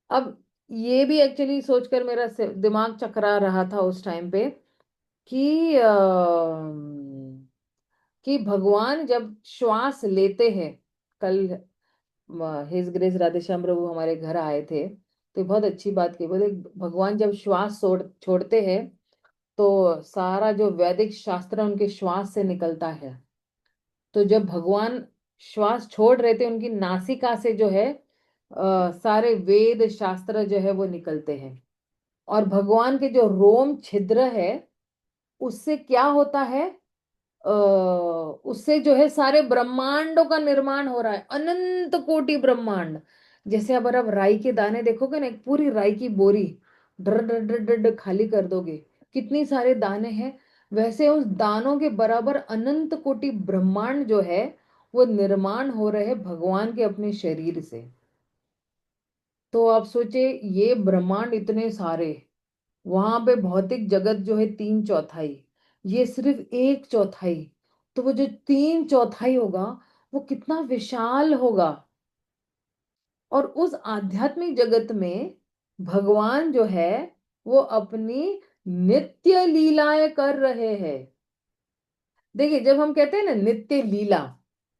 अब ये भी एक्चुअली सोचकर मेरा दिमाग चकरा रहा था उस टाइम पे कि कि भगवान जब श्वास लेते हैं, कल हिज ग्रेस राधेश्याम प्रभु हमारे घर आए थे, तो बहुत अच्छी बात की, बोले भगवान जब श्वास छोड़ते हैं, तो सारा जो वैदिक शास्त्र उनके श्वास से निकलता है। तो जब भगवान श्वास छोड़ रहे थे, उनकी नासिका से जो है सारे वेद शास्त्र जो है वो निकलते हैं। और भगवान के जो रोम छिद्र है, उससे क्या होता है, उससे जो है सारे ब्रह्मांडों का निर्माण हो रहा है, अनंत कोटि ब्रह्मांड। जैसे अगर आप राई के दाने देखोगे ना, एक पूरी राई की बोरी डर डर डर डर डर खाली कर दोगे, कितनी सारे दाने हैं, वैसे उस दानों के बराबर अनंत कोटि ब्रह्मांड जो है वो निर्माण हो रहे हैं भगवान के अपने शरीर से। तो आप सोचे, ये ब्रह्मांड इतने सारे, वहां पे भौतिक जगत जो है 3/4, ये सिर्फ 1/4। तो वो जो 3/4 होगा, वो कितना विशाल होगा। और उस आध्यात्मिक जगत में भगवान जो है वो अपनी नित्य लीलाएं कर रहे हैं। देखिए, जब हम कहते हैं ना नित्य लीला,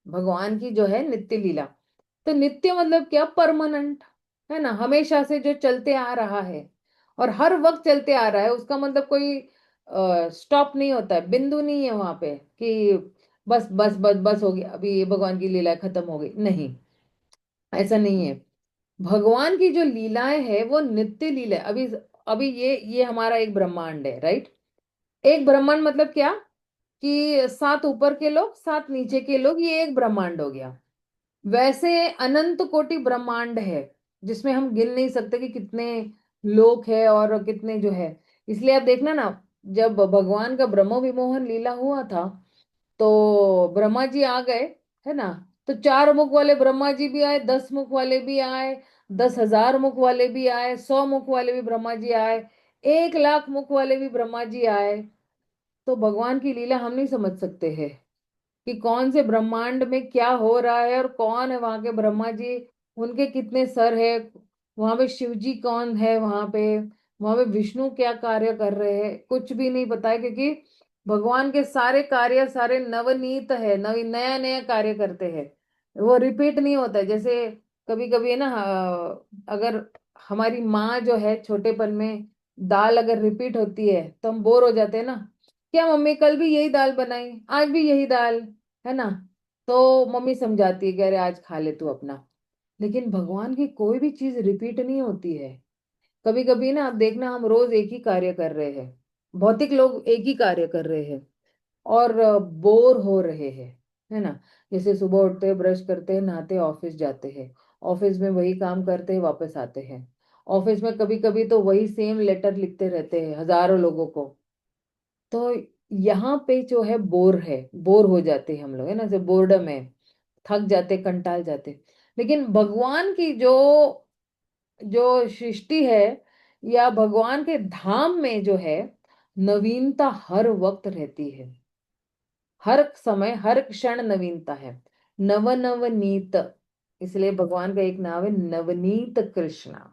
भगवान की जो है नित्य लीला, तो नित्य मतलब क्या, परमानेंट, है ना, हमेशा से जो चलते आ रहा है और हर वक्त चलते आ रहा है। उसका मतलब कोई स्टॉप नहीं होता है, बिंदु नहीं है वहां पे कि बस बस बस बस हो गया, अभी ये भगवान की लीला खत्म हो गई, नहीं, ऐसा नहीं है। भगवान की जो लीलाएं है वो नित्य लीला है। अभी अभी ये हमारा एक ब्रह्मांड है, राइट। एक ब्रह्मांड मतलब क्या, कि 7 ऊपर के लोग, 7 नीचे के लोग, ये एक ब्रह्मांड हो गया। वैसे अनंत कोटि ब्रह्मांड है, जिसमें हम गिन नहीं सकते कि कितने लोक है और कितने जो है। इसलिए आप देखना ना, जब भगवान का ब्रह्म विमोहन लीला हुआ था, तो ब्रह्मा जी आ गए, है ना। तो 4 मुख वाले ब्रह्मा जी भी आए, 10 मुख वाले भी आए, 10,000 मुख वाले भी आए, 100 मुख वाले भी ब्रह्मा जी आए, 1 लाख मुख वाले भी ब्रह्मा जी आए। तो भगवान की लीला हम नहीं समझ सकते हैं कि कौन से ब्रह्मांड में क्या हो रहा है, और कौन है वहां के ब्रह्मा जी, उनके कितने सर है, वहां पे शिव जी कौन है, वहां पे विष्णु क्या कार्य कर रहे हैं, कुछ भी नहीं पता है। क्योंकि भगवान के सारे कार्य सारे नवनीत है, नवी नया नया कार्य करते हैं, वो रिपीट नहीं होता है। जैसे कभी कभी है ना, अगर हमारी माँ जो है छोटेपन में दाल अगर रिपीट होती है तो हम बोर हो जाते हैं ना, क्या मम्मी कल भी यही दाल बनाई, आज भी यही दाल, है ना। तो मम्मी समझाती है कि अरे आज खा ले तू अपना। लेकिन भगवान की कोई भी चीज रिपीट नहीं होती है। कभी कभी ना आप देखना, हम रोज एक ही कार्य कर रहे हैं, भौतिक लोग एक ही कार्य कर रहे हैं और बोर हो रहे हैं, है ना। जैसे सुबह उठते हैं, ब्रश करते हैं, नहाते हैं, ऑफिस जाते हैं, ऑफिस में वही काम करते हैं, वापस आते हैं। ऑफिस में कभी कभी तो वही सेम लेटर लिखते रहते हैं हजारों लोगों को। तो यहाँ पे जो है बोर हो जाते हैं हम लोग, है ना, जैसे बोर्डम है, थक जाते, कंटाल जाते। लेकिन भगवान की जो जो सृष्टि है, या भगवान के धाम में जो है, नवीनता हर वक्त रहती है, हर समय हर क्षण नवीनता है, नवनीत। इसलिए भगवान का एक नाम है नवनीत कृष्णा।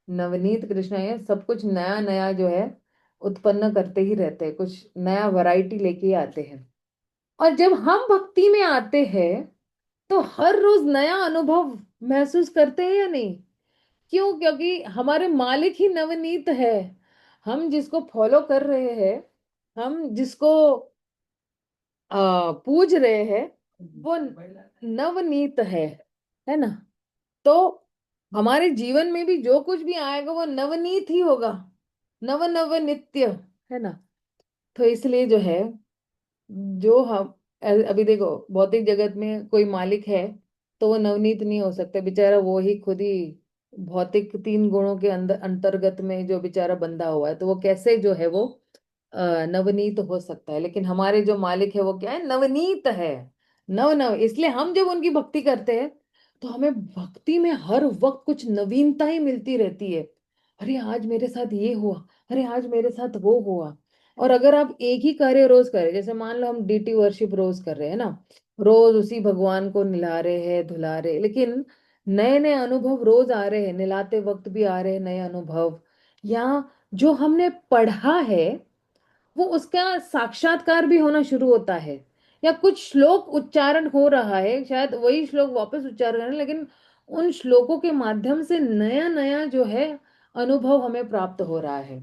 नवनीत कृष्णा है, सब कुछ नया नया जो है उत्पन्न करते ही रहते हैं, कुछ नया वैरायटी लेके ही आते हैं। और जब हम भक्ति में आते हैं तो हर रोज नया अनुभव महसूस करते हैं या नहीं? क्यों? क्योंकि हमारे मालिक ही नवनीत है। हम जिसको फॉलो कर रहे हैं, हम जिसको पूज रहे हैं, वो नवनीत है ना। तो हमारे जीवन में भी जो कुछ भी आएगा वो नवनीत ही होगा, नव नव नित्य, है ना। तो इसलिए जो है, जो हम अभी देखो, भौतिक जगत में कोई मालिक है तो वो नवनीत नहीं हो सकता बेचारा, वो ही खुद ही भौतिक 3 गुणों के अंदर अंतर्गत में जो बेचारा बंधा हुआ है, तो वो कैसे जो है वो नवनीत हो सकता है। लेकिन हमारे जो मालिक है वो क्या है? नवनीत है, नव नव। इसलिए हम जब उनकी भक्ति करते हैं तो हमें भक्ति में हर वक्त कुछ नवीनता ही मिलती रहती है। अरे आज मेरे साथ ये हुआ, अरे आज मेरे साथ वो हुआ। और अगर आप एक ही कार्य रोज करें, जैसे मान लो हम डीटी वर्शिप रोज कर रहे हैं ना, रोज उसी भगवान को निला रहे हैं, धुला रहे हैं, लेकिन नए नए अनुभव रोज आ रहे हैं, निलाते वक्त भी आ रहे हैं नए अनुभव। या जो हमने पढ़ा है वो उसका साक्षात्कार भी होना शुरू होता है, या कुछ श्लोक उच्चारण हो रहा है, शायद वही श्लोक वापस उच्चारण करें, लेकिन उन श्लोकों के माध्यम से नया नया जो है अनुभव हमें प्राप्त हो रहा है।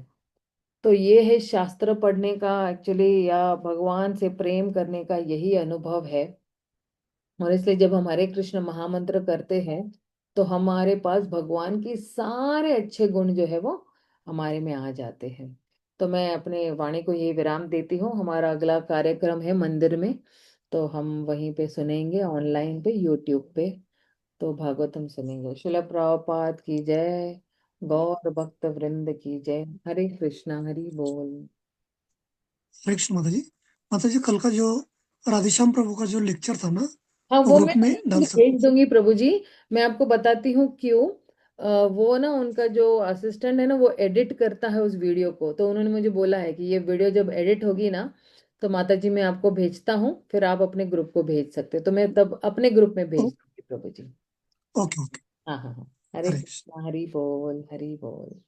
तो ये है शास्त्र पढ़ने का एक्चुअली, या भगवान से प्रेम करने का यही अनुभव है। और इसलिए जब हम हरे कृष्ण महामंत्र करते हैं तो हमारे पास भगवान की सारे अच्छे गुण जो है वो हमारे में आ जाते हैं। तो मैं अपने वाणी को ये विराम देती हूँ। हमारा अगला कार्यक्रम है मंदिर में, तो हम वहीं पे सुनेंगे, ऑनलाइन पे, यूट्यूब पे। तो भागवतम सुनेंगे। शिला प्रभुपाद की जय, गौर भक्त वृंद की जय। हरे कृष्णा, हरि बोल। हरे कृष्ण माता जी कल का जो राधेश्याम प्रभु का जो लेक्चर था ना, हाँ, वो वो मैं ग्रुप में डाल सकते। भेज दूंगी प्रभु जी। मैं आपको बताती हूँ क्यों। वो ना, उनका जो असिस्टेंट है ना, वो एडिट करता है उस वीडियो को, तो उन्होंने मुझे बोला है कि ये वीडियो जब एडिट होगी ना, तो माता जी मैं आपको भेजता हूँ, फिर आप अपने ग्रुप को भेज सकते हो, तो मैं तब अपने ग्रुप में भेज दूंगी प्रभु जी। Okay okay. हाँ हाँ हाँ। हरे हरे कृष्ण। कृष्णा, हरि बोल, हरि बोल।